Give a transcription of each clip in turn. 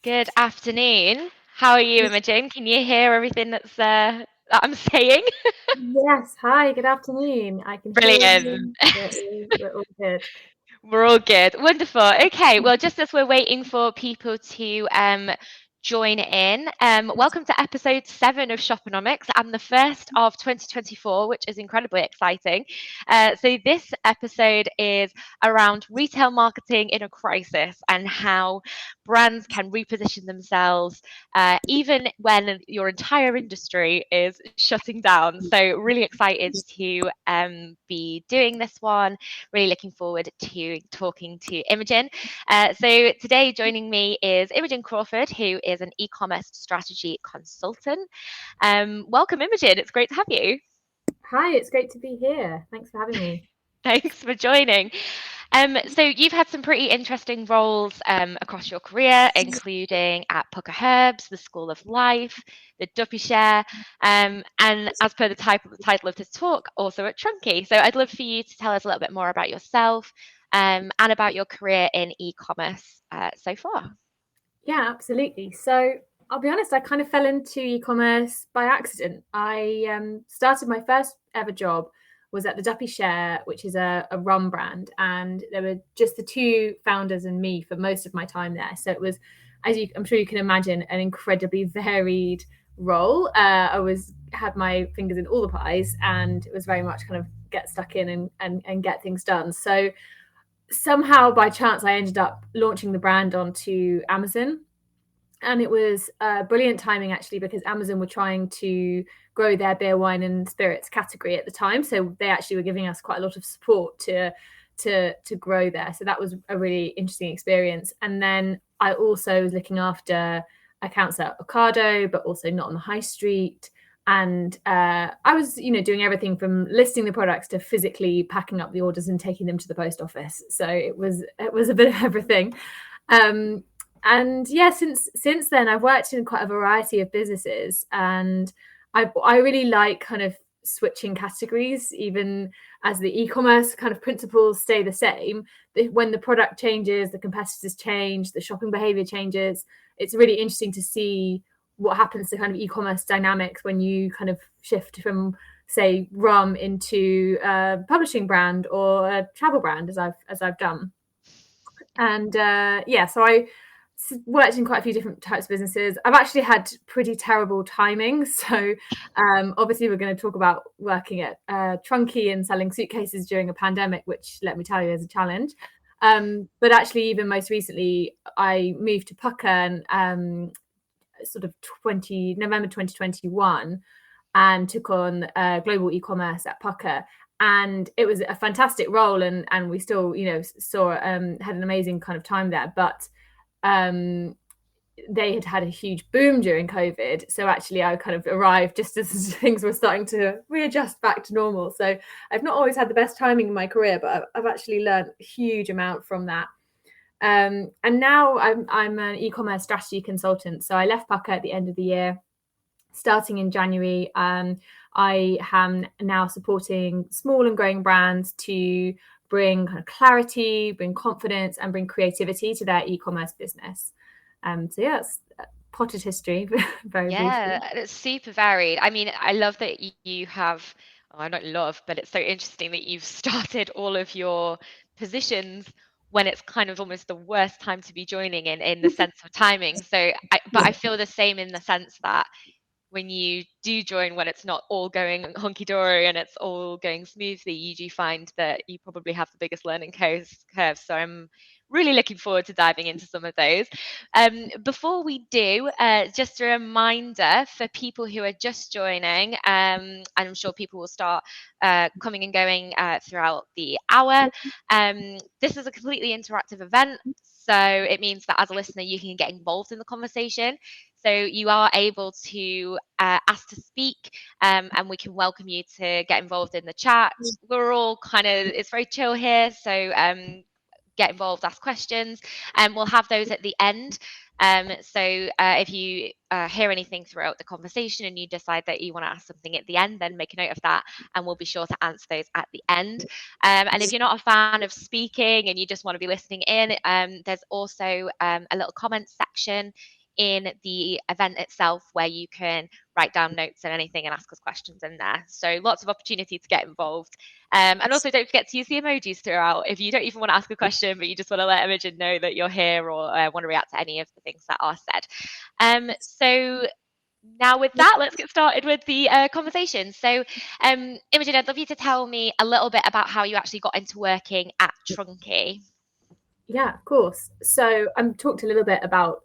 Good afternoon. How are you, Imogen? Can you hear everything that I'm saying? Yes, hi, good afternoon. I can hear Brilliant. you. We're all good. We're all good. Wonderful. Okay. Well, just as we're waiting for people to join in, welcome to episode 7 of Shoponomics and the first of 2024, which is incredibly exciting. So, this episode is around retail marketing in a crisis and how brands can reposition themselves even when your entire industry is shutting down. So, really excited to be doing this one. Really looking forward to talking to Imogen. So today joining me is Imogen Crawford, who is an e-commerce strategy consultant. Welcome, Imogen. It's great to have you. Hi, it's great to be here. Thanks for having me. Thanks for joining. So you've had some pretty interesting roles across your career, including at Pucker Herbs, the School of Life, the Duppy Share, and as per the title of this talk, also at Trunki. So I'd love for you to tell us a little bit more about yourself and about your career in e-commerce so far. Yeah, absolutely. So I'll be honest, I kind of fell into e-commerce by accident. I started my first ever job was at the Duppy Share, which is a rum brand, and there were just the two founders and me for most of my time there. So it was, I'm sure you can imagine, an incredibly varied role. I was had my fingers in all the pies, and it was very much kind of get stuck in and get things done. So somehow by chance I ended up launching the brand onto Amazon, and it was brilliant timing actually, because Amazon were trying to grow their beer, wine and spirits category at the time, so they actually were giving us quite a lot of support to grow there. So that was a really interesting experience. And then I also was looking after accounts at Ocado, but also not on the high street. And I was, doing everything from listing the products to physically packing up the orders and taking them to the post office. So it was a bit of everything. And yeah, since then, I've worked in quite a variety of businesses, and I really like kind of switching categories, even as the e-commerce kind of principles stay the same. When the product changes, the competitors change, the shopping behavior changes. It's really interesting to see what happens to kind of e-commerce dynamics when you kind of shift from, say, rum into a publishing brand or a travel brand, as I've done. And yeah, so I worked in quite a few different types of businesses. I've actually had pretty terrible timing. So obviously we're going to talk about working at Trunki and selling suitcases during a pandemic, which, let me tell you, is a challenge. But actually, even most recently, I moved to Pucker sort of November 2021, and took on global e-commerce at Pucker. And it was a fantastic role, and we still, saw had an amazing kind of time there. But they had a huge boom during COVID. So actually, I kind of arrived just as things were starting to readjust back to normal. So I've not always had the best timing in my career, but I've actually learned a huge amount from that. And now I'm an e-commerce strategy consultant. So I left Pucker at the end of the year. Starting in January, I am now supporting small and growing brands to bring kind of clarity, bring confidence, and bring creativity to their e-commerce business. So yeah, it's potted history, very briefly. Yeah, it's super varied. I mean, I love that you have, oh, I don't love, but it's so interesting that you've started all of your positions when it's kind of almost the worst time to be joining in the sense of timing. But I feel the same in the sense that when you do join when it's not all going hunky-dory and it's all going smoothly, you do find that you probably have the biggest learning curve. So I'm really looking forward to diving into some of those. Before we do, just a reminder for people who are just joining, and I'm sure people will start coming and going throughout the hour. This is a completely interactive event. So it means that as a listener, you can get involved in the conversation. So you are able to ask to speak, and we can welcome you to get involved in the chat. We're all it's very chill here. So get involved, ask questions, and we'll have those at the end. So if you hear anything throughout the conversation and you decide that you want to ask something at the end, then make a note of that, and we'll be sure to answer those at the end. And if you're not a fan of speaking and you just want to be listening in, there's also a little comment section in the event itself where you can write down notes and anything and ask us questions in there. So lots of opportunity to get involved. And also don't forget to use the emojis throughout. If you don't even want to ask a question, but you just want to let Imogen know that you're here or want to react to any of the things that are said. So now with that, let's get started with the conversation. So Imogen, I'd love you to tell me a little bit about how you actually got into working at Trunki. Yeah, of course. So I talked a little bit about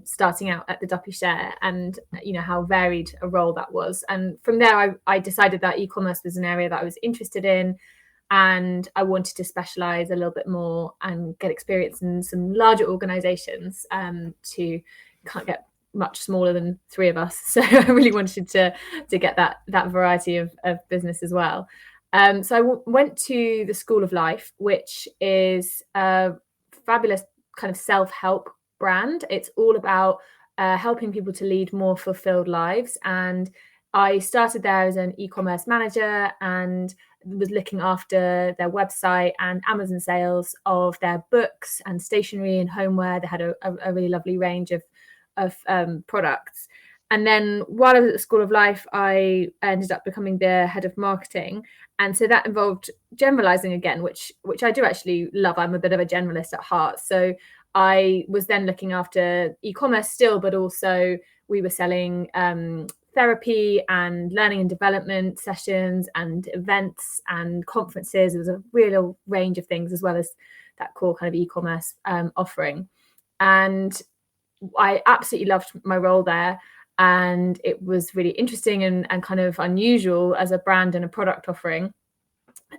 starting out at the Duppy Share and, how varied a role that was. And from there, I decided that e-commerce was an area that I was interested in. And I wanted to specialize a little bit more and get experience in some larger organizations to can't get much smaller than three of us. So I really wanted to get that variety of business as well. So I went to the School of Life, which is fabulous kind of self-help brand. It's all about helping people to lead more fulfilled lives. And I started there as an e-commerce manager and was looking after their website and Amazon sales of their books and stationery and homeware. They had a really lovely range of products. And then while I was at the School of Life, I ended up becoming the head of marketing. And so that involved generalizing again, which I do actually love. I'm a bit of a generalist at heart. So I was then looking after e-commerce still, but also we were selling therapy and learning and development sessions and events and conferences. It was a real range of things, as well as that core kind of e-commerce offering. And I absolutely loved my role there. And it was really interesting and kind of unusual as a brand and a product offering.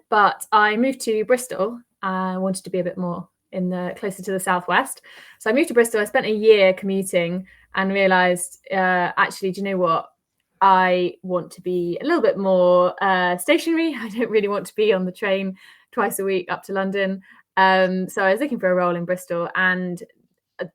But I moved to Bristol. I wanted to be a bit more closer to the southwest. So I moved to Bristol. I spent a year commuting and realized, actually, do you know what? I want to be a little bit more stationary. I don't really want to be on the train twice a week up to London. So I was looking for a role in Bristol, and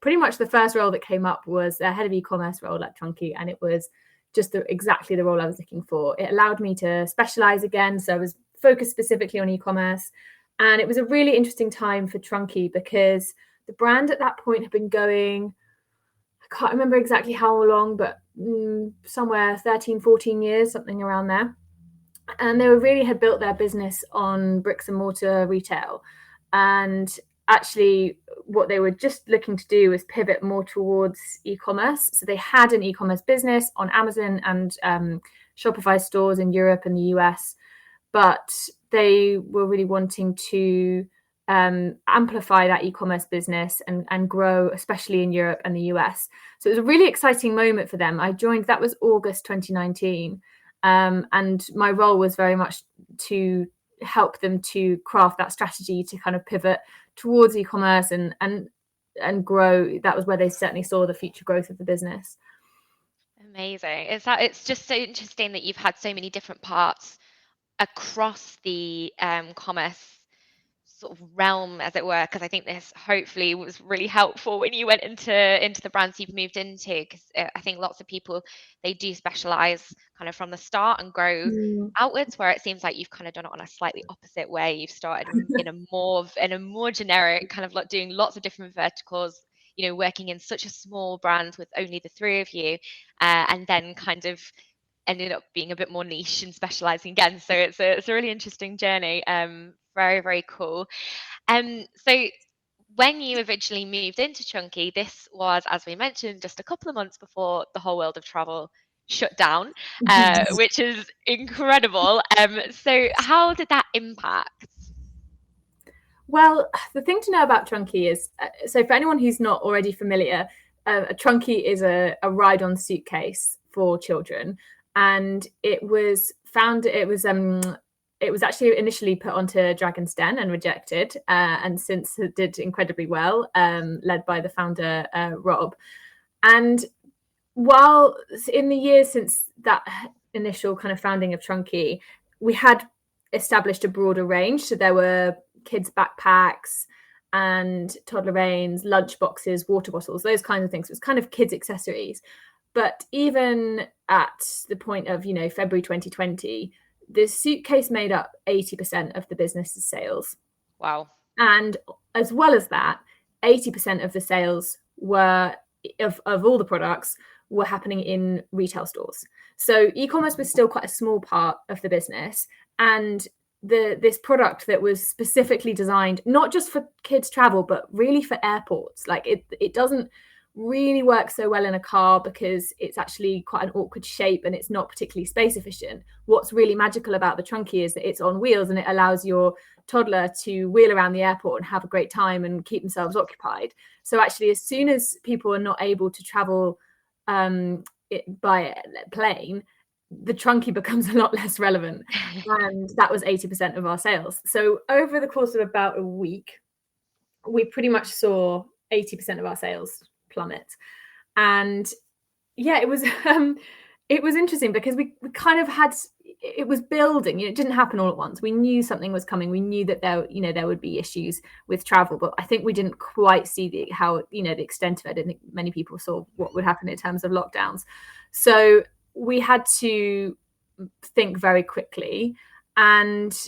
pretty much the first role that came up was a head of e-commerce role at Trunki, and it was just exactly the role I was looking for. It allowed me to specialize again, so I was focused specifically on e-commerce, and it was a really interesting time for Trunki because the brand at that point had been going, I can't remember exactly how long, but somewhere 13, 14 years, something around there. And they really had built their business on bricks and mortar retail. And actually what they were just looking to do was pivot more towards e-commerce. So they had an e-commerce business on Amazon and Shopify stores in Europe and the US, but they were really wanting to amplify that e-commerce business and grow, especially in Europe and the US. So it was a really exciting moment for them. I joined, that was August 2019. And my role was very much to help them to craft that strategy to kind of pivot towards e-commerce and grow. That was where they certainly saw the future growth of the business. Amazing. It's just so interesting that you've had so many different parts across the commerce sort of realm, as it were, because I think this hopefully was really helpful when you went into the brands you've moved into, because I think lots of people, they do specialize kind of from the start and grow outwards, where it seems like you've kind of done it on a slightly opposite way. You've started in a more generic kind of like doing lots of different verticals, working in such a small brand with only the three of you, and then kind of ended up being a bit more niche and specializing again. So it's a really interesting journey. Very, very cool. So when you eventually moved into Trunki, this was, as we mentioned, just a couple of months before the whole world of travel shut down, which is incredible. So how did that impact? Well, the thing to know about Trunki is, so for anyone who's not already familiar, a Trunki is a ride-on suitcase for children, and it was actually initially put onto Dragon's Den and rejected, and since it did incredibly well, led by the founder, Rob. And while in the years since that initial kind of founding of Trunki, we had established a broader range. So there were kids' backpacks, and toddler reins, lunch boxes, water bottles, those kinds of things. So it's kind of kids accessories. But even at the point of, February 2020, the suitcase made up 80% of the business's sales. Wow. And as well as that, 80% of the sales were of all the products were happening in retail stores. So e-commerce was still quite a small part of the business. And this product that was specifically designed not just for kids travel, but really for airports. Like it doesn't really work so well in a car because it's actually quite an awkward shape and it's not particularly space efficient. What's really magical about the Trunki is that it's on wheels and it allows your toddler to wheel around the airport and have a great time and keep themselves occupied. So actually, as soon as people are not able to travel by plane, the Trunki becomes a lot less relevant. And that was 80% of our sales. So over the course of about a week, we pretty much saw 80% of our sales plummet. And yeah, it was interesting because we kind of had, it was building. It didn't happen all at once. We knew something was coming. We knew that there would be issues with travel, but I think we didn't quite see the extent of it. I didn't think many people saw what would happen in terms of lockdowns. So we had to think very quickly, and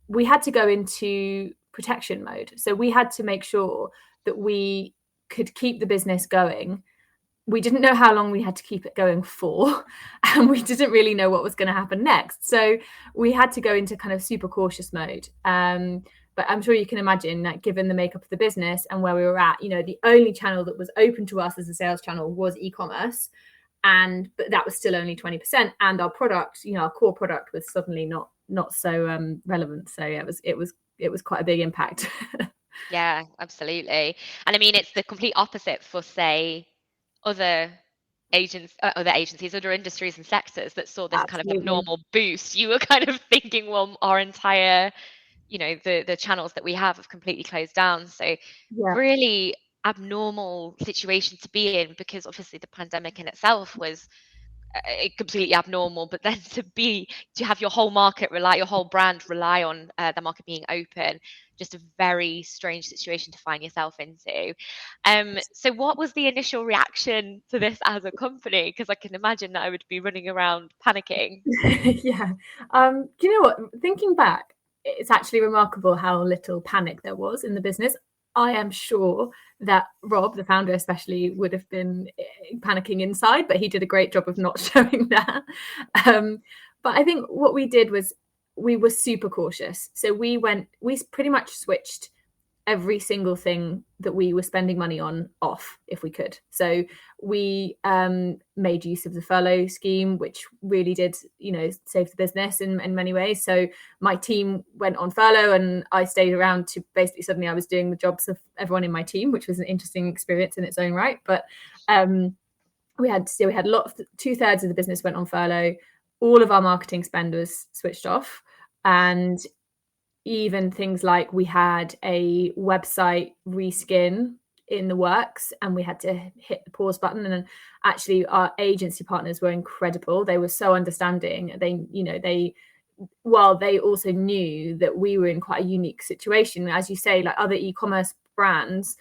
we had to go into protection mode. So we had to make sure that we could keep the business going. We didn't know how long we had to keep it going for, and we didn't really know what was going to happen next. So we had to go into kind of super cautious mode. But I'm sure you can imagine that given the makeup of the business and where we were at, the only channel that was open to us as a sales channel was e-commerce. But that was still only 20%. And our product, our core product was suddenly not so relevant. So yeah, it was quite a big impact. Yeah, absolutely. And I mean, it's the complete opposite for, say, other agencies, other industries and sectors that saw this kind of Absolutely. abnormal boost. You were kind of thinking, well, our entire, the channels that we have completely closed down. So Yeah. really abnormal situation to be in, because obviously the pandemic in itself was completely abnormal, but then to have your whole your whole brand rely on the market being open, just a very strange situation to find yourself into. So what was the initial reaction to this as a company? Because I can imagine that I would be running around panicking. Yeah. Do you know what? Thinking back, it's actually remarkable how little panic there was in the business. I am sure that Rob, the founder especially, would have been panicking inside, but he did a great job of not showing that. But I think what we did was we were super cautious. So we pretty much switched every single thing that we were spending money on off if we could. So we made use of the furlough scheme, which really did, save the business in many ways. So my team went on furlough and I stayed around to basically suddenly I was doing the jobs of everyone in my team, which was an interesting experience in its own right. But we had 2/3 of the business went on furlough. All of our marketing spend was switched off. And even things like we had a website reskin in the works and we had to hit the pause button. And actually our agency partners were incredible. They were so understanding. While they also knew that we were in quite a unique situation, as you say, like other e-commerce brands,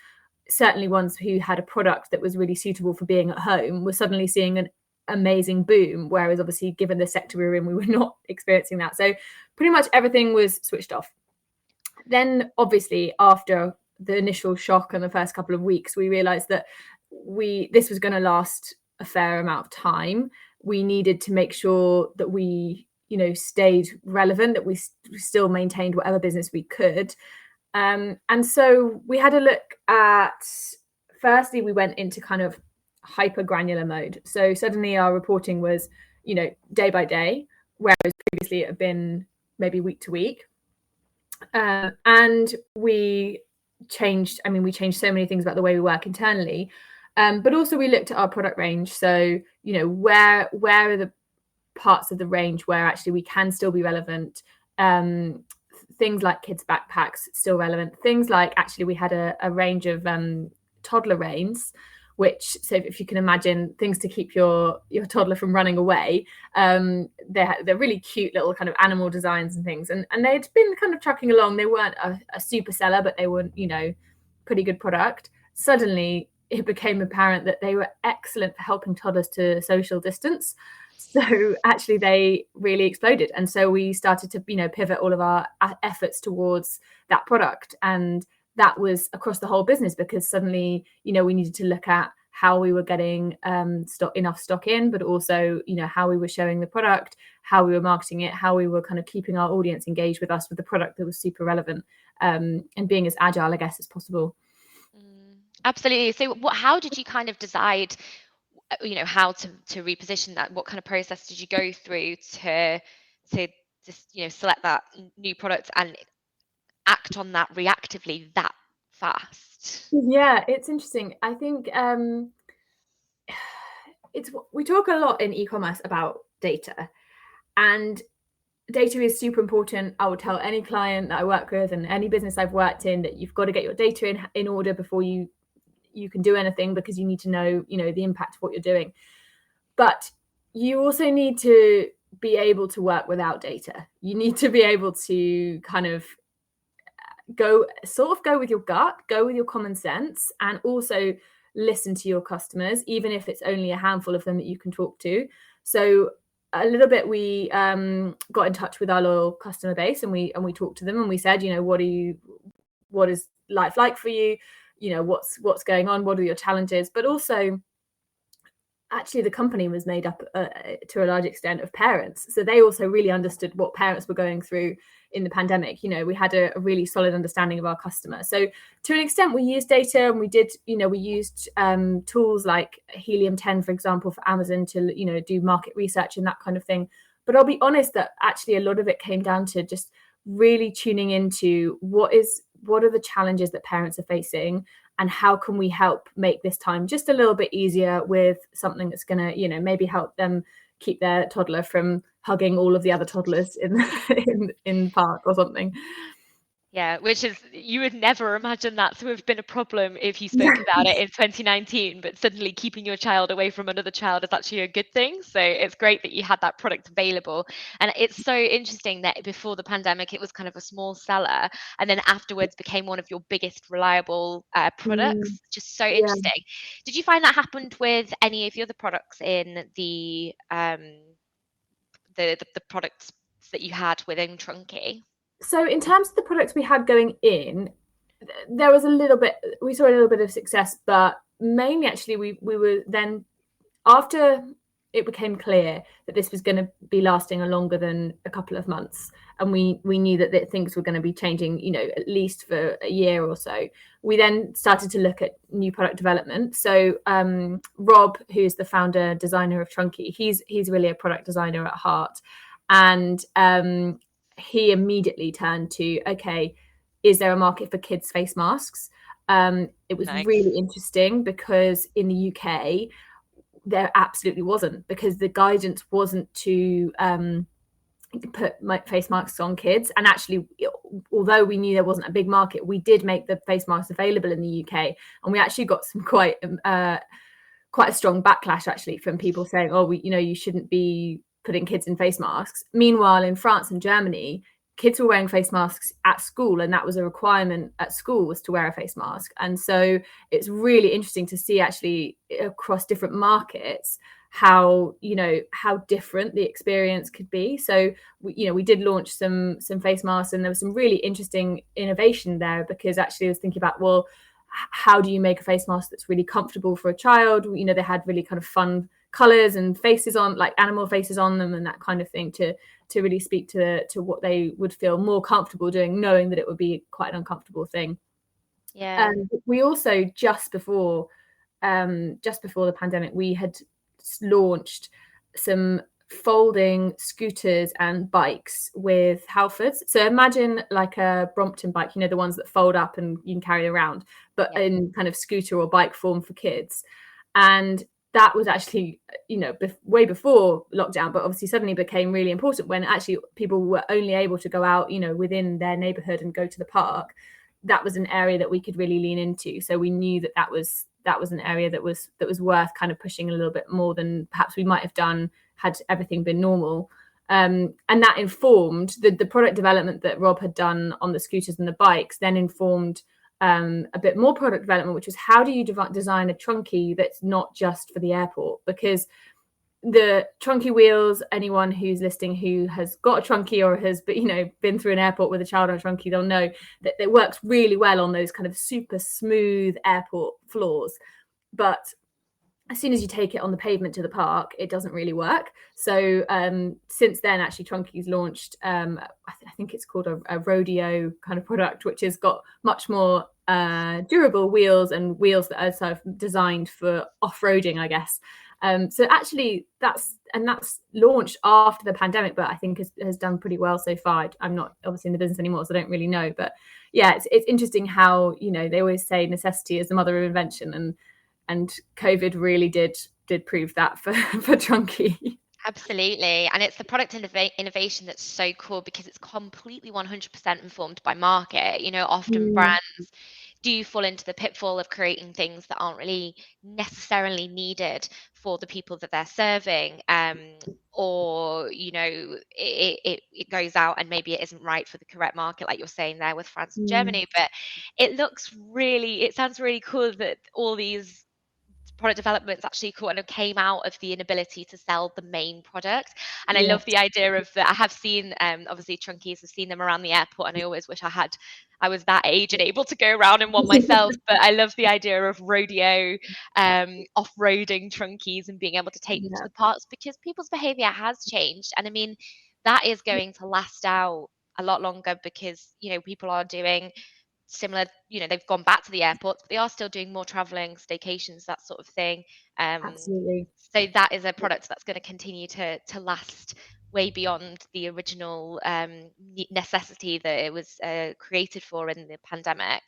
certainly ones who had a product that was really suitable for being at home, were suddenly seeing an amazing boom, whereas obviously given the sector we were in, we were not experiencing that. So pretty much everything was switched off. Then obviously after the initial shock and the first couple of weeks, we realized that this was going to last a fair amount of time. We needed to make sure that we stayed relevant, that we still maintained whatever business we could. And so we had a look at, firstly, we went into kind of hyper granular mode. So suddenly our reporting was, day by day, whereas previously it had been maybe week to week. And we changed so many things about the way we work internally. But also we looked at our product range. So, where are the parts of the range where actually we can still be relevant? Things like kids backpacks, still relevant. Things like actually we had a range of toddler reins, which, so if you can imagine things to keep your toddler from running away, they're really cute little kind of animal designs and things, and they'd been kind of trucking along. They weren't a super seller, but they were, you know, pretty good product. Suddenly it became apparent that they were excellent for helping toddlers to social distance. So actually they really exploded. And so we started to, you know, pivot all of our efforts towards that product. And that was across the whole business, because suddenly, you know, we needed to look at how we were getting enough stock in, but also, you know, how we were showing the product, how we were marketing it, how we were kind of keeping our audience engaged with us with the product that was super relevant, and being as agile, I guess, as possible. Absolutely. So how did you kind of decide, you know, how to reposition that? What kind of process did you go through to just, you know, select that new product and act on that reactively that fast? Yeah, it's interesting. I think we talk a lot in e-commerce about data, and data is super important. I would tell any client that I work with and any business I've worked in that you've got to get your data in order before you can do anything, because you need to know, you know, the impact of what you're doing. But you also need to be able to work without data. You need to be able to kind of go with your gut, go with your common sense, and also listen to your customers, even if it's only a handful of them that you can talk to. So a little bit, we got in touch with our loyal customer base, and we talked to them, and we said, you know, what is life like for you? You know, what's going on? What are your challenges? But also, actually, the company was made up to a large extent of parents, so they also really understood what parents were going through in the pandemic. You know, we had a really solid understanding of our customer. So to an extent, we used data, and we did, you know, we used tools like Helium 10, for example, for Amazon to, you know, do market research and that kind of thing. But I'll be honest that actually a lot of it came down to just really tuning into what are the challenges that parents are facing, and how can we help make this time just a little bit easier with something that's going to, you know, maybe help them keep their toddler from hugging all of the other toddlers in in park or something. Yeah, which is, you would never imagine that to have been a problem if you spoke about it in 2019, but suddenly keeping your child away from another child is actually a good thing. So it's great that you had that product available. And it's so interesting that before the pandemic, it was kind of a small seller, and then afterwards became one of your biggest reliable products. Just so Yeah. interesting. Did you find that happened with any of the other products in the products that you had within Trunki? So in terms of the products we had going in, there was we saw a little bit of success, but mainly actually we were then, after it became clear that this was going to be lasting a longer than a couple of months, and we knew that things were going to be changing, you know, at least for a year or so, we then started to look at new product development. So Rob, who's the founder designer of Trunki, he's really a product designer at heart, and he immediately turned to, okay, is there a market for kids' face masks? It was Nice. really interesting because in the UK, there absolutely wasn't, because the guidance wasn't to put face masks on kids. And actually, although we knew there wasn't a big market, we did make the face masks available in the UK, and we actually got some quite a strong backlash actually from people saying, oh, you shouldn't be putting kids in face masks. Meanwhile, in France and Germany, kids were wearing face masks at school, and that was a requirement at school, was to wear a face mask. And so it's really interesting to see actually across different markets how different the experience could be. So we did launch some face masks, and there was some really interesting innovation there, because actually I was thinking about, well, how do you make a face mask that's really comfortable for a child? They had really kind of fun colors and faces on, like animal faces on them and that kind of thing, to really speak to what they would feel more comfortable doing, knowing that it would be quite an uncomfortable thing. Yeah. And we also, just before the pandemic, we had launched some folding scooters and bikes with Halfords. So imagine like a Brompton bike, the ones that fold up and you can carry around, but in kind of scooter or bike form for kids. And that was actually, way before lockdown, but obviously suddenly became really important when actually people were only able to go out, within their neighborhood and go to the park. That was an area that we could really lean into. So we knew that that was an area that was worth kind of pushing a little bit more than perhaps we might have done had everything been normal. And that informed the product development that Rob had done on the scooters and the bikes, then informed a bit more product development, which was how do you design a Trunki that's not just for the airport? Because the Trunki wheels, anyone who's listening who has got a Trunki or has been through an airport with a child on a Trunki, they'll know that it works really well on those kind of super smooth airport floors. But as soon as you take it on the pavement to the park, it doesn't really work. So since then, actually, Trunki's launched, I think it's called a rodeo kind of product, which has got much more durable wheels and wheels that are sort of designed for off-roading, I guess. So actually, that's launched after the pandemic, but I think has done pretty well so far. I'm not obviously in the business anymore, so I don't really know. But yeah, it's interesting how they always say necessity is the mother of invention, and COVID really did prove that for Trunki. Absolutely. And it's the product innovation that's so cool because it's completely 100% informed by market. Often brands do fall into the pitfall of creating things that aren't really necessarily needed for the people that they're serving. Or, it goes out and maybe it isn't right for the correct market, like you're saying there with France and Germany. But it sounds really cool that all these product developments actually kind of came out of the inability to sell the main product. And I love the idea of that. I have seen obviously Trunkies, I've seen them around the airport, and I always wish I was that age and able to go around in one myself. But I love the idea of rodeo off-roading Trunkies and being able to take them to the parks, because people's behavior has changed. And I mean, that is going to last out a lot longer because people are doing similar, they've gone back to the airports, but they are still doing more traveling, staycations, that sort of thing. Absolutely. So that is a product that's going to continue to last way beyond the original necessity that it was created for in the pandemic.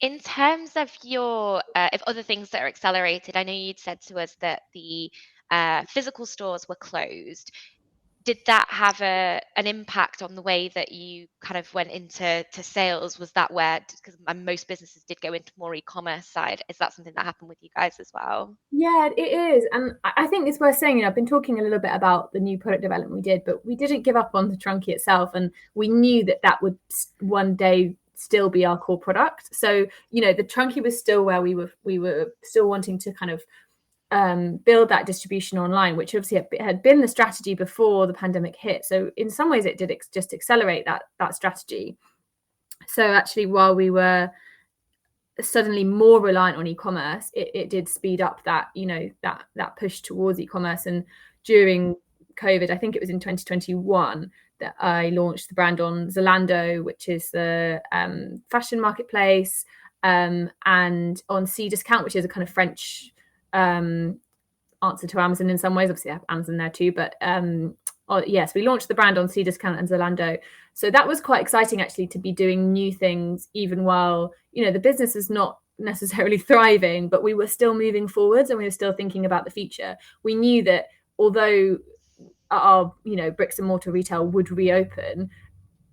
In terms of your if other things that are accelerated, I know you'd said to us that the physical stores were closed. Did that have an impact on the way that you kind of went into sales? Was that where, because most businesses did go into more e-commerce side, is that something that happened with you guys as well? Yeah, it is. And I think it's worth saying, I've been talking a little bit about the new product development we did, but we didn't give up on the Trunki itself. And we knew that would one day still be our core product. So, the Trunki was still where we were still wanting to kind of build that distribution online, which obviously had been the strategy before the pandemic hit. So in some ways it did just accelerate that strategy. So actually, while we were suddenly more reliant on e-commerce, it did speed up that that push towards e-commerce. And during COVID, I think it was in 2021 that I launched the brand on Zalando, which is the fashion marketplace, and on Cdiscount, which is a kind of French answer to Amazon in some ways. Obviously I have Amazon there too, but yes, we launched the brand on Cdiscount and Zalando. So that was quite exciting actually, to be doing new things even while the business is not necessarily thriving, but we were still moving forwards and we were still thinking about the future. We knew that although our bricks and mortar retail would reopen,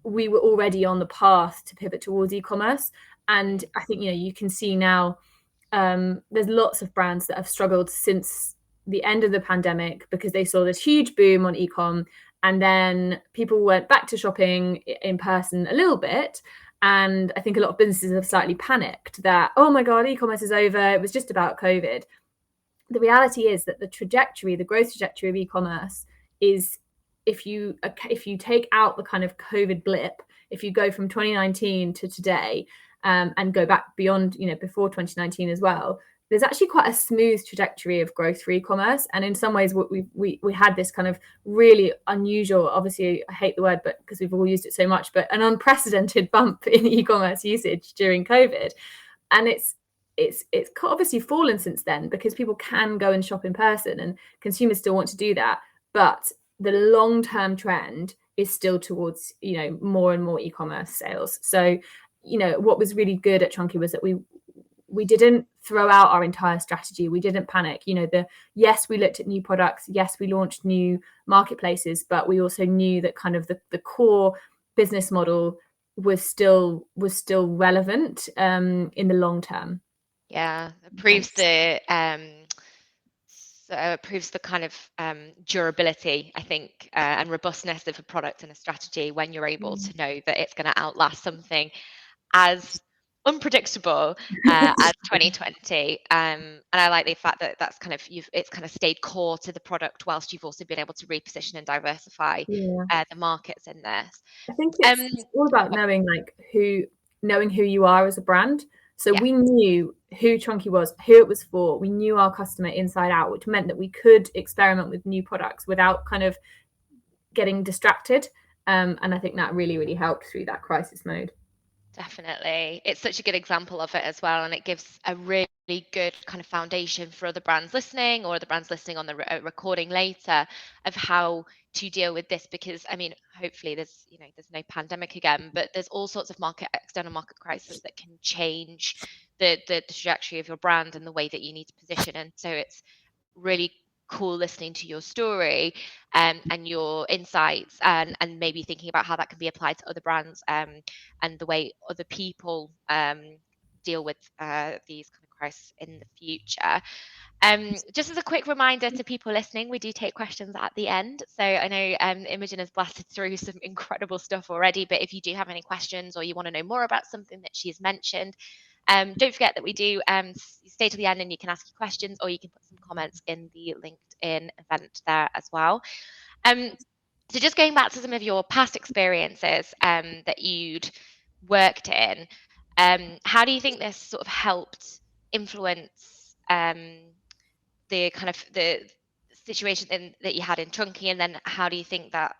we were already on the path to pivot towards e-commerce. And I think you can see now there's lots of brands that have struggled since the end of the pandemic because they saw this huge boom on e-com, and then people went back to shopping in person a little bit. And I think a lot of businesses have slightly panicked that, oh my God, e-commerce is over. It was just about COVID. The reality is that the growth trajectory of e-commerce is, if you take out the kind of COVID blip, if you go from 2019 to today, and go back beyond, before 2019 as well, there's actually quite a smooth trajectory of growth for e-commerce. And in some ways, we had this kind of really unusual, obviously I hate the word, but because we've all used it so much, but an unprecedented bump in e-commerce usage during COVID. And it's obviously fallen since then because people can go and shop in person and consumers still want to do that. But the long-term trend is still towards, more and more e-commerce sales. So, what was really good at Trunki was that we didn't throw out our entire strategy. We didn't panic. Yes, we looked at new products. Yes, we launched new marketplaces, but we also knew that kind of the core business model was still relevant in the long term. Yeah, it proves the kind of durability, I think, and robustness of a product and a strategy when you're able to know that it's going to outlast something as unpredictable as 2020. And I like the fact that it's kind of stayed core to the product whilst you've also been able to reposition and diversify the markets in this. I think it's all about knowing who you are as a brand. So we knew who Trunki was, who it was for. We knew our customer inside out, which meant that we could experiment with new products without kind of getting distracted. And I think that really, really helped through that crisis mode. Definitely. It's such a good example of it as well. And it gives a really good kind of foundation for other brands listening or other brands listening on the recording later of how to deal with this. Because, I mean, hopefully there's no pandemic again, but there's all sorts of external market crises that can change the trajectory of your brand and the way that you need to position. And so it's really cool listening to your story and your insights and maybe thinking about how that can be applied to other brands and the way other people deal with these kind of crises in the future. Just as a quick reminder to people listening, we do take questions at the end. So I know Imogen has blasted through some incredible stuff already, but if you do have any questions or you want to know more about something that she's mentioned, don't forget that we do stay to the end and you can ask your questions or you can put some comments in the LinkedIn event there as well. So just going back to some of your past experiences that you'd worked in, how do you think this sort of helped influence the kind of the situation that you had in Trunki, and then how do you think that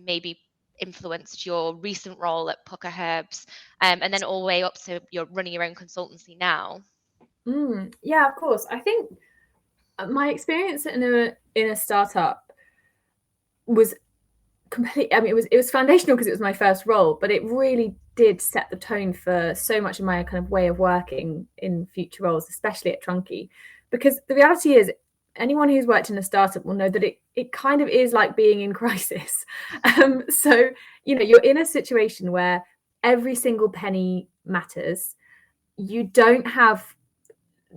maybe influenced your recent role at Pucker Herbs, and then all the way up to you're running your own consultancy now? Yeah, of course. I think my experience in a startup was complete. I mean, it was foundational because it was my first role, but it really did set the tone for so much of my kind of way of working in future roles, especially at Trunki. Because the reality is, anyone who's worked in a startup will know that it kind of is like being in crisis. So, you're in a situation where every single penny matters. You don't have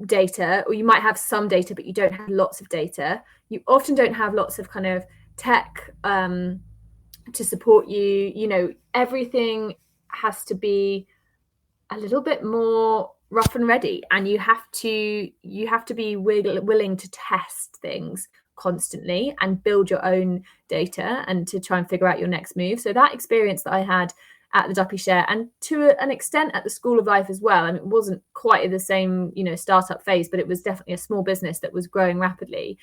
data, or you might have some data, but you don't have lots of data. You often don't have lots of kind of tech to support you. Everything has to be a little bit more rough and ready, and you have to be willing to test things constantly and build your own data and to try and figure out your next move. So that experience that I had at the Duppy Share, and to an extent at the School of Life as well. I mean, it wasn't quite in the same startup phase, but it was definitely a small business that was growing rapidly.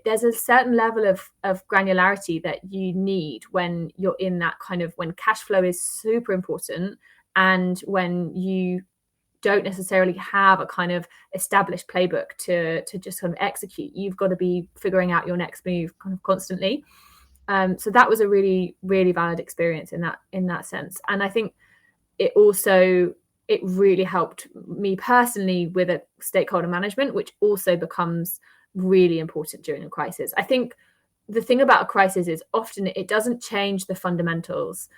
There's a certain level of granularity that you need when you're in that kind of, when cash flow is super important and when you don't necessarily have a kind of established playbook to just kind of execute. You've got to be figuring out your next move kind of constantly. So that was a really, really valid experience in that sense. And I think it really helped me personally with a stakeholder management, which also becomes really important during a crisis. I think the thing about a crisis is often it doesn't change the fundamentals.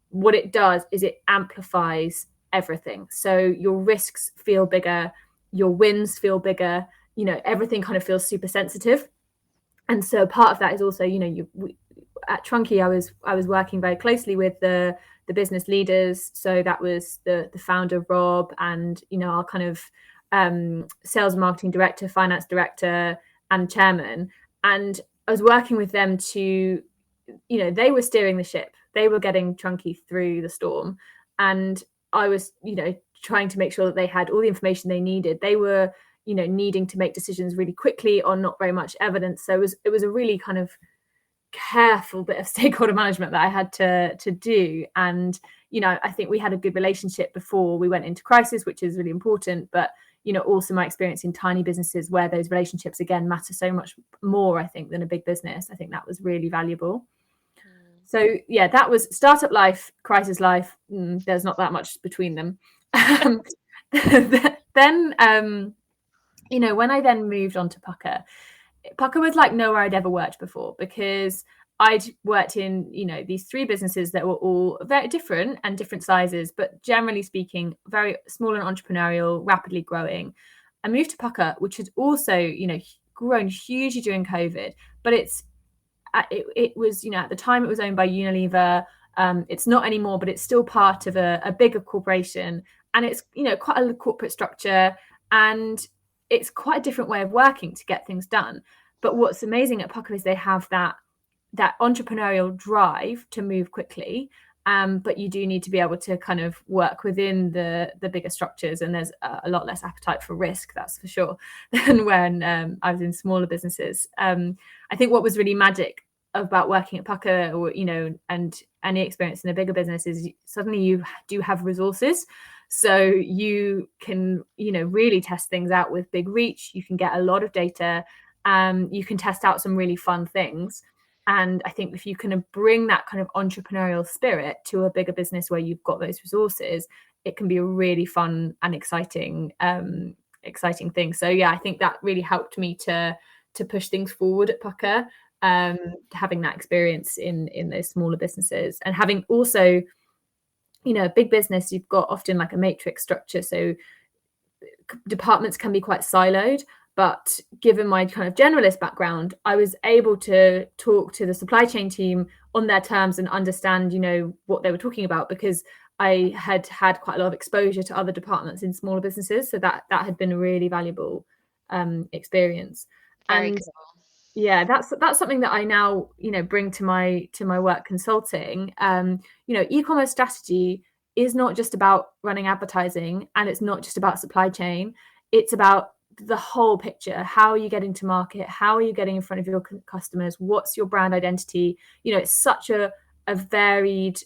What it does is it amplifies everything. So your risks feel bigger, your wins feel bigger, everything kind of feels super sensitive. And so part of that is also, at Trunki, I was working very closely with the business leaders. So that was the founder, Rob, and our kind of sales and marketing director, finance director, and chairman. And I was working with them to, they were steering the ship. They were getting Trunki through the storm, and I was, trying to make sure that they had all the information they needed. They were, needing to make decisions really quickly on not very much evidence. So it was a really kind of careful bit of stakeholder management that I had to do. And, I think we had a good relationship before we went into crisis, which is really important. But, also my experience in tiny businesses where those relationships, again, matter so much more, I think, than a big business. I think that was really valuable. So, yeah, that was startup life, crisis life. There's not that much between them. Then, when I then moved on to Pucker was like nowhere I'd ever worked before, because I'd worked in, these three businesses that were all very different and different sizes, but generally speaking, very small and entrepreneurial, rapidly growing. and moved to Pucker, which had also, you know, grown hugely during COVID. But it was, you know, at the time it was owned by Unilever. It's not anymore, but it's still part of a bigger corporation, and it's, you know, quite a corporate structure, and it's quite a different way of working to get things done. But what's amazing at Pucker is they have that entrepreneurial drive to move quickly. But you do need to be able to kind of work within the bigger structures, and there's a lot less appetite for risk, that's for sure, than when I was in smaller businesses. I think what was really magic about working at Pucker, or, you know, and any experience in a bigger business, is suddenly you do have resources, so you can, you know, really test things out with big reach. You can get a lot of data. You can test out some really fun things. And I think if you can bring that kind of entrepreneurial spirit to a bigger business where you've got those resources, it can be a really fun and exciting thing. So yeah, I think that really helped me to push things forward at Pucker, having that experience in those smaller businesses, and having also, you know, a big business, you've got often like a matrix structure, so departments can be quite siloed. But given my kind of generalist background, I was able to talk to the supply chain team on their terms and understand, you know, what they were talking about, because I had had quite a lot of exposure to other departments in smaller businesses. So that had been a really valuable experience. Very And cool. yeah, that's something that I now, you know, bring to my work consulting. You know, e-commerce strategy is not just about running advertising, and it's not just about supply chain. It's about the whole picture. How are you getting to market? How are you getting in front of your customers? What's your brand identity? You know, it's such a varied.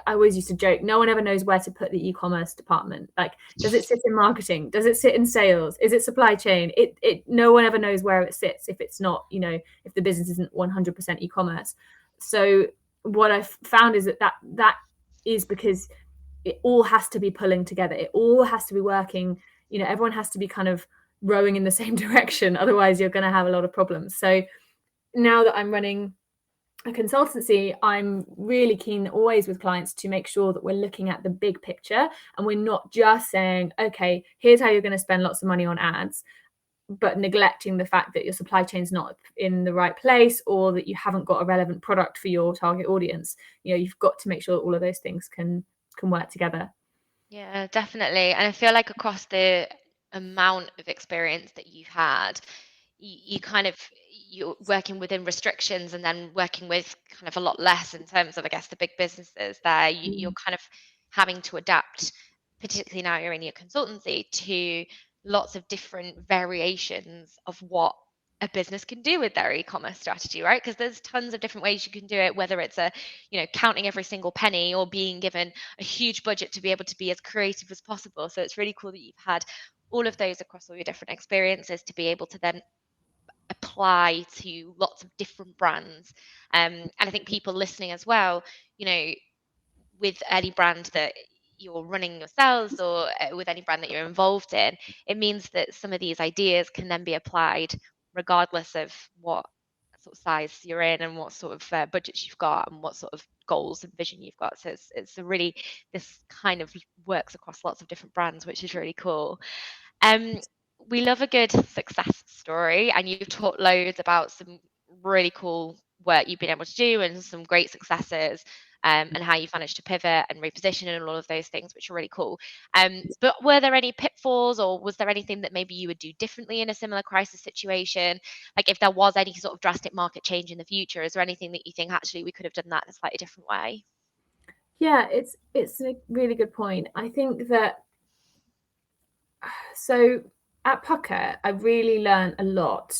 I always used to joke, no one ever knows where to put the e-commerce department. Like, does it sit in marketing? Does it sit in sales? Is it supply chain? It no one ever knows where it sits if it's not, you know, if the business isn't 100% e-commerce. So what I've found is that is because it all has to be pulling together. It all has to be working. You know, everyone has to be kind of rowing in the same direction. Otherwise, you're going to have a lot of problems. So now that I'm running a consultancy, I'm really keen always with clients to make sure that we're looking at the big picture, and we're not just saying, okay, here's how you're going to spend lots of money on ads, but neglecting the fact that your supply chain's not in the right place, or that you haven't got a relevant product for your target audience. You know, you've got to make sure that all of those things can work together. Yeah, definitely. And I feel like across the amount of experience that you've had, you kind of, you're working within restrictions and then working with kind of a lot less in terms of, I guess, the big businesses there. You're kind of having to adapt, particularly now you're in your consultancy, to lots of different variations of what a business can do with their e-commerce strategy, right? Because there's tons of different ways you can do it, whether it's counting every single penny, or being given a huge budget to be able to be as creative as possible. So it's really cool that you've had all of those across all your different experiences to be able to then apply to lots of different brands. And I think people listening as well, with any brand that you're running yourselves, or with any brand that you're involved in, it means that some of these ideas can then be applied regardless of what sort of size you're in, and what sort of budgets you've got, and what sort of goals and vision you've got. So it's a really, this kind of works across lots of different brands, which is really cool. Um, we love a good success story, and you've talked loads about some really cool work you've been able to do, and some great successes, and how you've managed to pivot and reposition and all of those things, which are really cool. But were there any pitfalls, or was there anything that maybe you would do differently in a similar crisis situation? Like, if there was any sort of drastic market change in the future, is there anything that you think actually we could have done that in a slightly different way? Yeah, it's a really good point. I think that, so at Pucker, I really learned a lot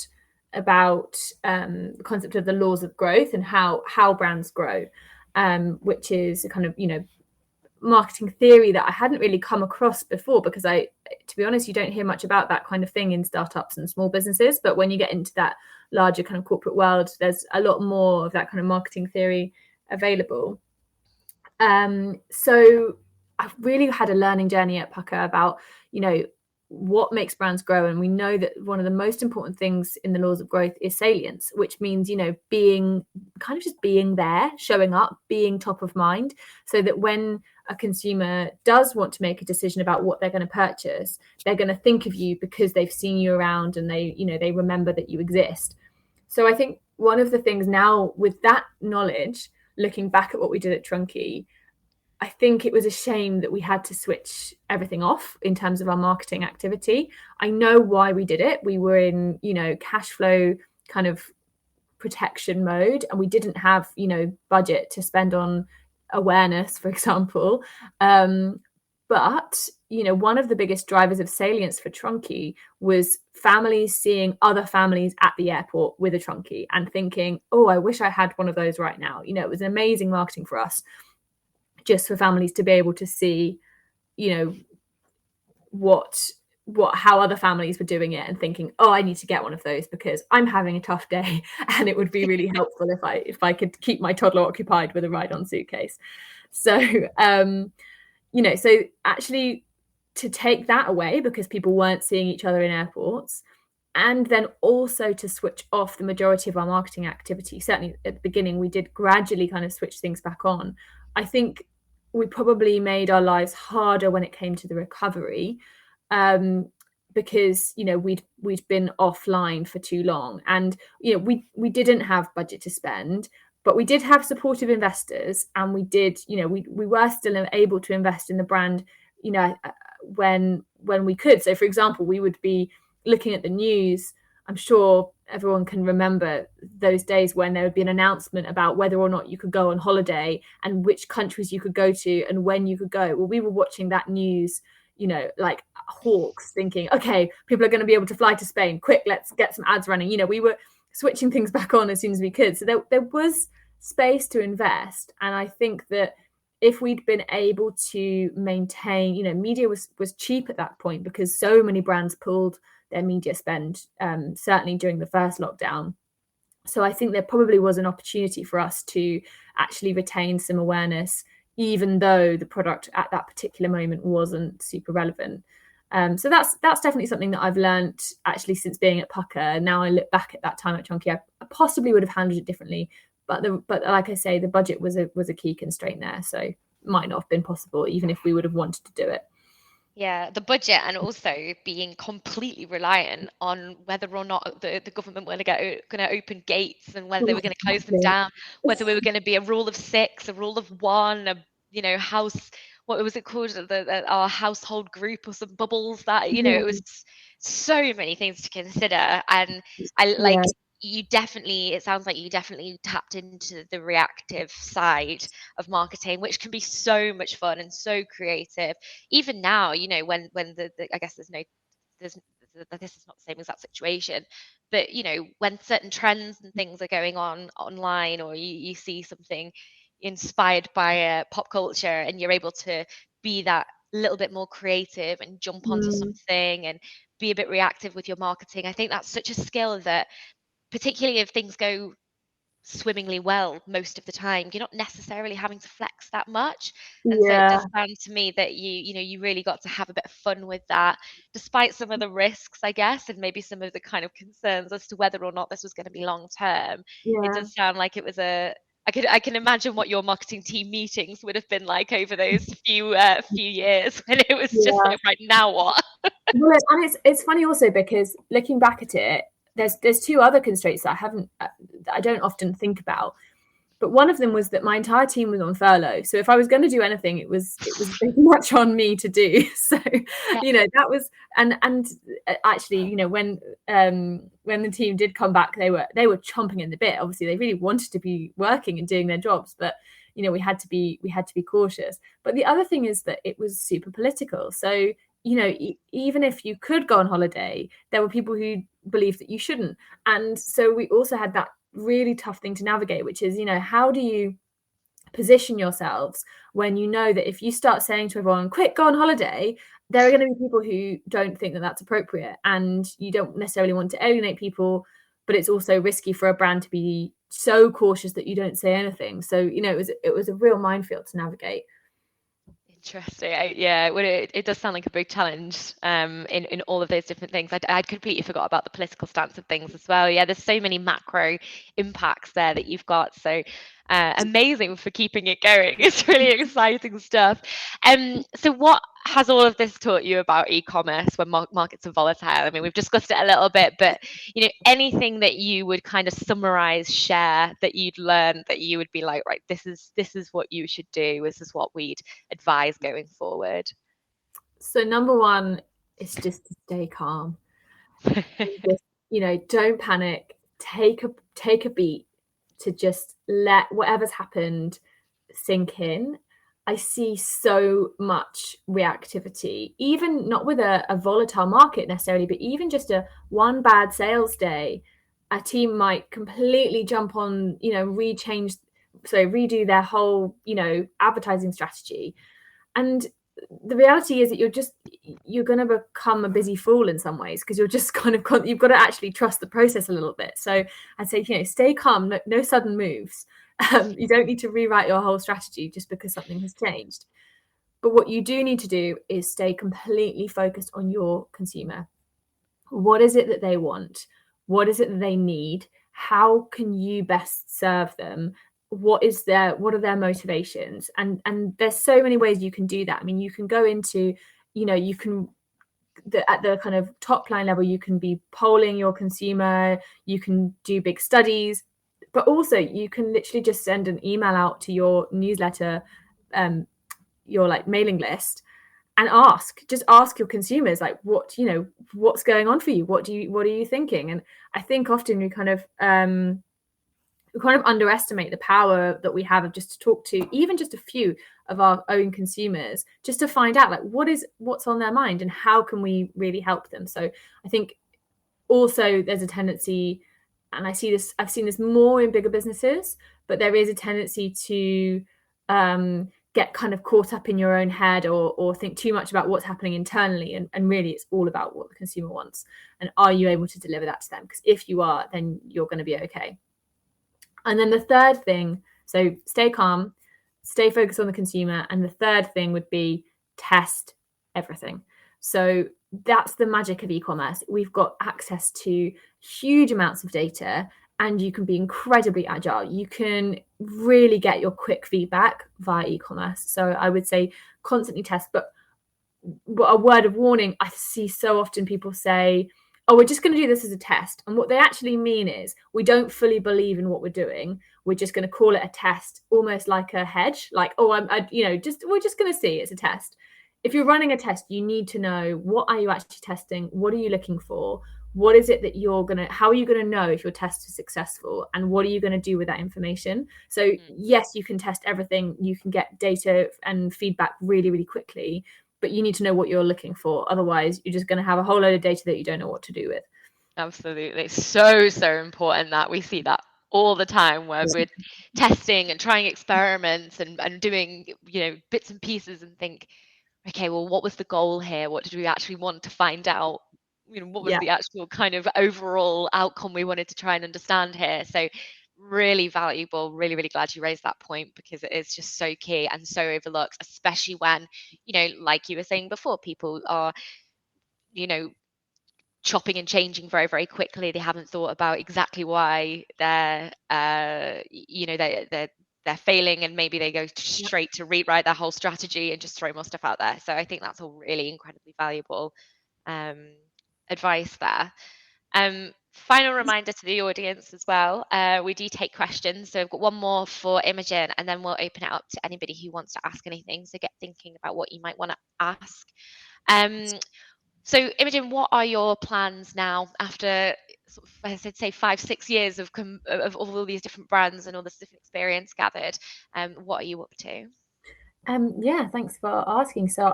about the concept of the laws of growth, and how brands grow, which is a kind of, marketing theory that I hadn't really come across before, because to be honest, you don't hear much about that kind of thing in startups and small businesses. But when you get into that larger kind of corporate world, there's a lot more of that kind of marketing theory available. So I've really had a learning journey at Pucker about, what makes brands grow. And we know that one of the most important things in the laws of growth is salience, which means, being kind of just being there, showing up, being top of mind, so that when a consumer does want to make a decision about what they're going to purchase, they're going to think of you because they've seen you around and they remember that you exist. So I think one of the things now, with that knowledge, looking back at what we did at Trunki, I think it was a shame that we had to switch everything off in terms of our marketing activity. I know why we did it. We were in, cash flow kind of protection mode, and we didn't have, budget to spend on awareness, for example. But, one of the biggest drivers of salience for Trunki was families seeing other families at the airport with a Trunki and thinking, oh, I wish I had one of those right now. It was amazing marketing for us, just for families to be able to see, how other families were doing it and thinking, oh, I need to get one of those because I'm having a tough day, and it would be really helpful if I could keep my toddler occupied with a ride-on suitcase. So so actually to take that away because people weren't seeing each other in airports, and then also to switch off the majority of our marketing activity. Certainly at the beginning, we did gradually kind of switch things back on. I think we probably made our lives harder when it came to the recovery, because we'd been offline for too long, and we didn't have budget to spend, but we did have supportive investors, and we did we were still able to invest in the brand when we could. So for example, we would be looking at the news. I'm sure everyone can remember those days when there would be an announcement about whether or not you could go on holiday and which countries you could go to and when you could go. Well, we were watching that news, like hawks, thinking, okay, people are going to be able to fly to Spain. Quick, let's get some ads running. We were switching things back on as soon as we could. So there was space to invest. And I think that if we'd been able to maintain, media was cheap at that point because so many brands pulled their media spend, certainly during the first lockdown. So I think there probably was an opportunity for us to actually retain some awareness, even though the product at that particular moment wasn't super relevant. So that's definitely something that I've learned actually since being at Pucker. Now I look back at that time at Trunki, I possibly would have handled it differently, but like I say, the budget was a key constraint there, so it might not have been possible even if we would have wanted to do it. Yeah, the budget, and also being completely reliant on whether or not the government were going to open gates and whether they were going to close them down, whether we were going to be a rule of 6, a rule of 1, house, what was it called, our household group or some bubbles that, it was so many things to consider. And I like, it sounds like you definitely tapped into the reactive side of marketing, which can be so much fun and so creative. Even now, when the I guess this is not the same exact situation, but when certain trends and things are going on online, or you see something inspired by pop culture, and you're able to be that little bit more creative and jump onto something and be a bit reactive with your marketing. I think that's such a skill that, particularly if things go swimmingly well most of the time, you're not necessarily having to flex that much. And so it does sound to me that you really got to have a bit of fun with that, despite some of the risks, I guess, and maybe some of the kind of concerns as to whether or not this was going to be long term. It does sound like it was I can imagine what your marketing team meetings would have been like over those few years when it was just like, right, now what? Well, and it's funny also because looking back at it, there's two other constraints that I don't often think about, but one of them was that my entire team was on furlough. So if I was going to do anything, it was pretty much on me to do. So that was, and actually, when the team did come back, they were chomping in the bit. Obviously, they really wanted to be working and doing their jobs, but we had to be cautious. But the other thing is that it was super political. So even if you could go on holiday, there were people who believed that you shouldn't. And so we also had that really tough thing to navigate, which is, how do you position yourselves when that if you start saying to everyone, quick, go on holiday, there are going to be people who don't think that that's appropriate, and you don't necessarily want to alienate people, but it's also risky for a brand to be so cautious that you don't say anything. So, it was a real minefield to navigate. Interesting. Yeah, well, it does sound like a big challenge in all of those different things. I'd completely forgot about the political stance of things as well. Yeah, there's so many macro impacts there that you've got. So amazing for keeping it going. It's really exciting stuff. So what has all of this taught you about e-commerce when markets are volatile? I mean, we've discussed it a little bit, but anything that you would kind of summarize, share that you'd learned that you would be like, right, this is what you should do. This is what we'd advise going forward. So number one is just to stay calm. Just, don't panic. Take a beat to just let whatever's happened sink in. I see so much reactivity, even not with a volatile market necessarily, but even just a one bad sales day, a team might completely jump on, redo their whole, advertising strategy. And the reality is that you're going to become a busy fool in some ways, because you're just kind of you've got to actually trust the process a little bit. So I'd say, stay calm, no sudden moves. You don't need to rewrite your whole strategy just because something has changed. But what you do need to do is stay completely focused on your consumer. What is it that they want? What is it that they need? How can you best serve them? What are their motivations? And there's so many ways you can do that. I mean, you can go into, you can at the kind of top line level, you can be polling your consumer, you can do big studies, but also you can literally just send an email out to your newsletter, your like mailing list, and ask your consumers, like, what's going on for you? What are you thinking? And I think often we kind of underestimate the power that we have of just to talk to even just a few of our own consumers, just to find out like what's on their mind and how can we really help them. So I think also there's a tendency, and I've seen this more in bigger businesses, but there is a tendency to get kind of caught up in your own head or think too much about what's happening internally. And really it's all about what the consumer wants. And are you able to deliver that to them? Because if you are, then you're going to be okay. And then the third thing, so stay calm, stay focused on the consumer. And the third thing would be test everything. So that's the magic of e-commerce. We've got access to huge amounts of data, and you can be incredibly agile. You can really get your quick feedback via e-commerce. So I would say constantly test. But a word of warning, I see so often people say, oh, we're just going to do this as a test. And what they actually mean is we don't fully believe in what we're doing. We're just going to call it a test, almost like a hedge. Like, oh, we're just going to see, it's a test. If you're running a test, you need to know, what are you actually testing? What are you looking for? What is it that how are you going to know if your test is successful? And what are you going to do with that information? So yes, you can test everything. You can get data and feedback really, really quickly, but you need to know what you're looking for. Otherwise, you're just going to have a whole load of data that you don't know what to do with. Absolutely. So important that we see that all the time, where we're testing and trying experiments and doing, bits and pieces, and think, okay, well, what was the goal here? What did we actually want to find out? What was the actual kind of overall outcome we wanted to try and understand here? So really valuable, really, really glad you raised that point, because it is just so key and so overlooked, especially when, like you were saying before, people are, chopping and changing very, very quickly. They haven't thought about exactly why they're failing, and maybe they go straight to rewrite their whole strategy and just throw more stuff out there. So I think that's all really incredibly valuable advice there. Final reminder to the audience as well, we do take questions. So I've got one more for Imogen, and then we'll open it up to anybody who wants to ask anything. So get thinking about what you might want to ask. So Imogen, what are your plans now after, sort of, as I'd say, 5-6 years of all these different brands and all this different experience gathered? What are you up to? Yeah, thanks for asking. So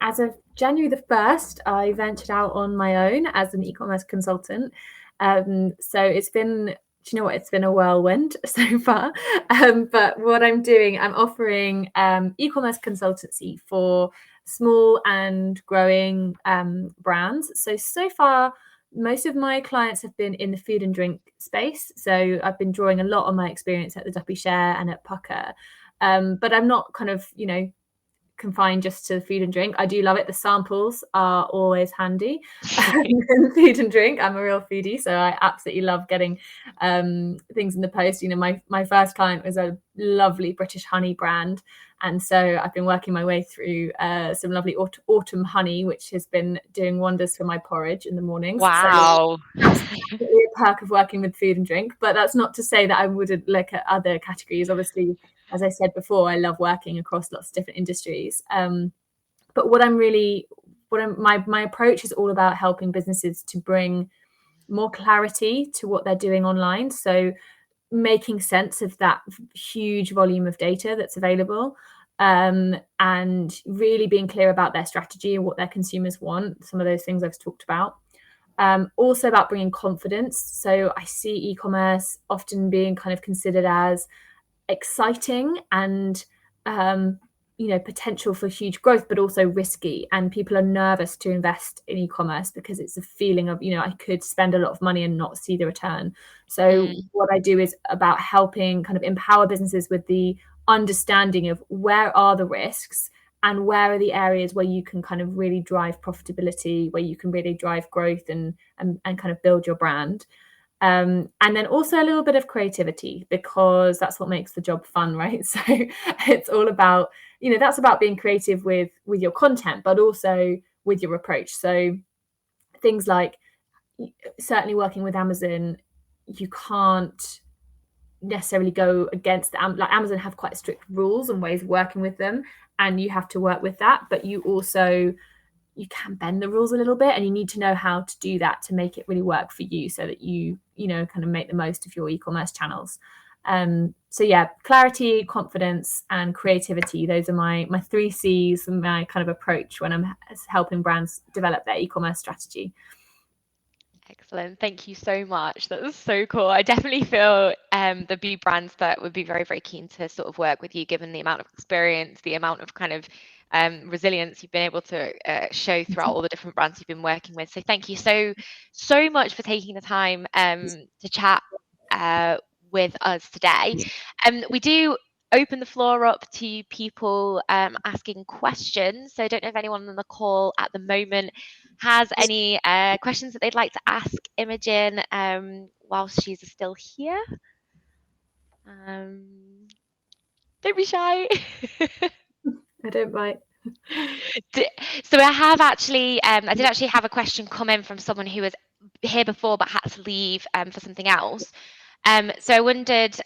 as of January the 1st, I ventured out on my own as an e-commerce consultant. So it's been, do you know what? It's been a whirlwind so far. But what I'm doing, I'm offering e-commerce consultancy for small and growing brands. So far, most of my clients have been in the food and drink space. So I've been drawing a lot on my experience at the Duppy Share and at Pucker. But I'm not kind of, confined just to food and drink. I do love it. The samples are always handy. Food and drink. I'm a real foodie, so I absolutely love getting things in the post. You know, my first client was a lovely British honey brand, and so I've been working my way through some lovely autumn honey, which has been doing wonders for my porridge in the mornings. Wow. So a perk of working with food and drink, but that's not to say that I wouldn't look at other categories. Obviously, as I said before, I love working across lots of different industries. But my approach is all about helping businesses to bring more clarity to what they're doing online. So making sense of that huge volume of data that's available, and really being clear about their strategy and what their consumers want. Some of those things I've talked about. Also about bringing confidence. So I see e-commerce often being kind of considered as exciting and potential for huge growth, but also risky, and people are nervous to invest in e-commerce because it's a feeling of, I could spend a lot of money and not see the return. So what I do is about helping kind of empower businesses with the understanding of where are the risks and where are the areas where you can kind of really drive profitability, where you can really drive growth and kind of build your brand. And then also a little bit of creativity, because that's what makes the job fun, right? So it's all about, that's about being creative with your content, but also with your approach. So things like, certainly working with Amazon, you can't necessarily go against them. Like Amazon have quite strict rules and ways of working with them, and you have to work with that, but you can bend the rules a little bit, and you need to know how to do that to make it really work for you, so that you kind of make the most of your e-commerce channels. So yeah, clarity, confidence, and creativity. Those are my 3 C's and my kind of approach when I'm helping brands develop their e-commerce strategy. Excellent. Thank you so much. That was so cool. I definitely feel there'd be brands that would be very, very keen to sort of work with you, given the amount of experience, the amount of kind of resilience you've been able to show throughout all the different brands you've been working with. So thank you so much for taking the time to chat with us today. We do open the floor up to people asking questions. So I don't know if anyone on the call at the moment has any questions that they'd like to ask Imogen whilst she's still here. Don't be shy. I don't bite. So I have actually, I did actually have a question come in from someone who was here before but had to leave for something else. So I wondered,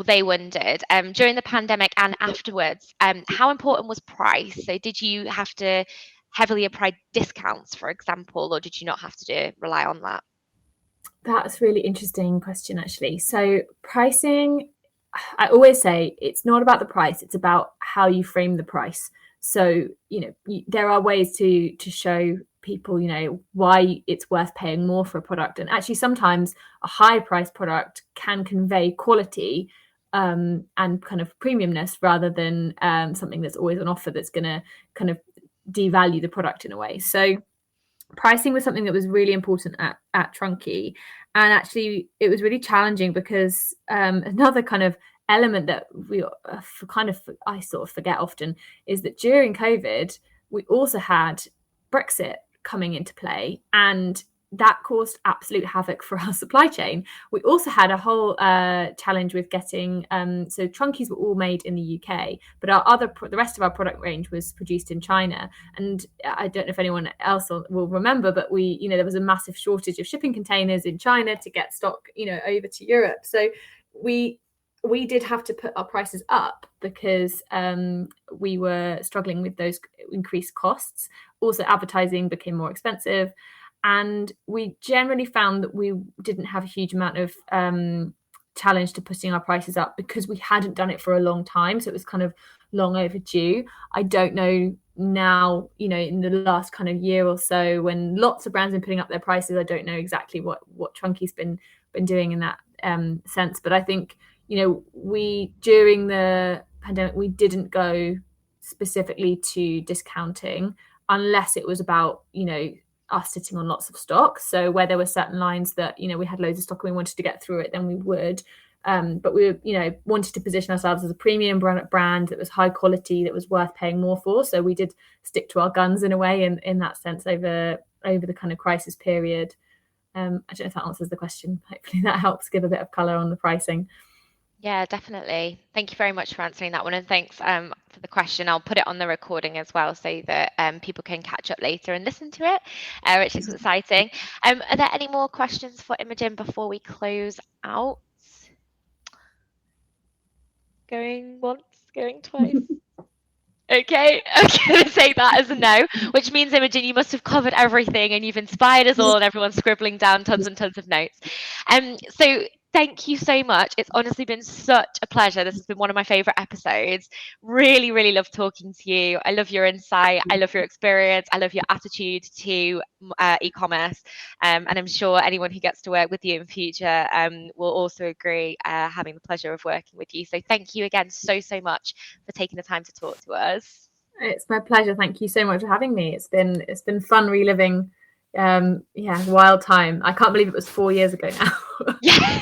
they wondered, during the pandemic and afterwards, how important was price? So did you have to heavily apply discounts, for example, or did you not have to rely on that? That's a really interesting question, actually. So pricing, I always say it's not about the price, it's about how you frame the price. So, there are ways to show people, why it's worth paying more for a product. And actually, sometimes a high price product can convey quality and kind of premiumness, rather than something that's always on offer that's going to kind of devalue the product in a way. So pricing was something that was really important at Trunki. And actually, it was really challenging because another kind of element that I sort of forget often is that during COVID, we also had Brexit coming into play, and that caused absolute havoc for our supply chain. We also had a whole challenge with getting so Trunkis were all made in the UK, but the rest of our product range was produced in China. And I don't know if anyone else will remember, but there was a massive shortage of shipping containers in China to get stock over to Europe. So we did have to put our prices up because we were struggling with those increased costs. Also, advertising became more expensive. And we generally found that we didn't have a huge amount of challenge to putting our prices up because we hadn't done it for a long time. So it was kind of long overdue. I don't know now, in the last kind of year or so, when lots of brands have been putting up their prices, I don't know exactly what Trunki's been doing in that sense. But I think, during the pandemic, we didn't go specifically to discounting unless it was about, us sitting on lots of stock. So where there were certain lines that, we had loads of stock and we wanted to get through it, then we would. But we, wanted to position ourselves as a premium brand that was high quality, that was worth paying more for. So we did stick to our guns in a way, in that sense, over the kind of crisis period. I don't know if that answers the question. Hopefully that helps give a bit of colour on the pricing. Yeah, definitely. Thank you very much for answering that one, and thanks for the question. I'll put it on the recording as well so that people can catch up later and listen to it, which is exciting. Are there any more questions for Imogen before we close out? Going once, going twice. Okay, I'm going to take that as a no, which means, Imogen, you must have covered everything and you've inspired us all, and everyone's scribbling down tons and tons of notes. So thank you so much. It's honestly been such a pleasure. This has been one of my favorite episodes. Really, really love talking to you. I love your insight. I love your experience. I love your attitude to e-commerce. And I'm sure anyone who gets to work with you in future will also agree, having the pleasure of working with you. So thank you again so much for taking the time to talk to us. It's my pleasure. Thank you so much for having me. It's been fun reliving wild time. I can't believe it was 4 years ago now. Yeah,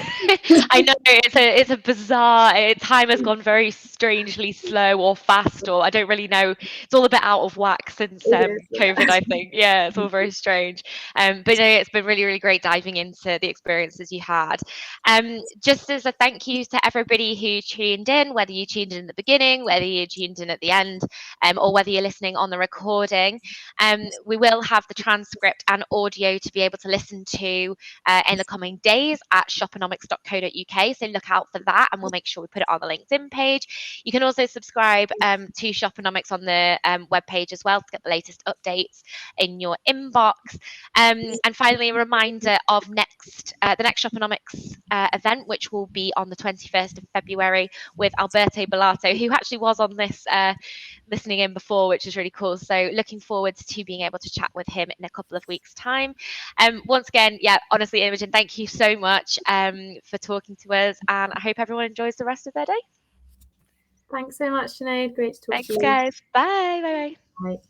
I know it's a bizarre. Time has gone very strangely slow or fast, or I don't really know. It's all a bit out of whack since COVID, I think. Yeah, it's all very strange. But no, it's been really, really great diving into the experiences you had. Just as a thank you to everybody who tuned in, whether you tuned in at the beginning, whether you tuned in at the end, or whether you're listening on the recording. We will have the transcript and audio to be able to listen to in the coming days at shoponomics.co.uk. So look out for that, and we'll make sure we put it on the LinkedIn page. You can also subscribe to Shoponomics on the webpage as well to get the latest updates in your inbox. And finally, a reminder of the next Shoponomics event, which will be on the 21st of February with Alberto Bellato, who actually was on this listening in before, which is really cool. So looking forward to being able to chat with him in a couple of weeks' time. Once again, yeah, honestly, Imogen, thank you so much for talking to us, and I hope everyone enjoys the rest of their day. Thanks so much, Sinead. Great to talk to you. Thanks, guys. Bye. Bye. Bye.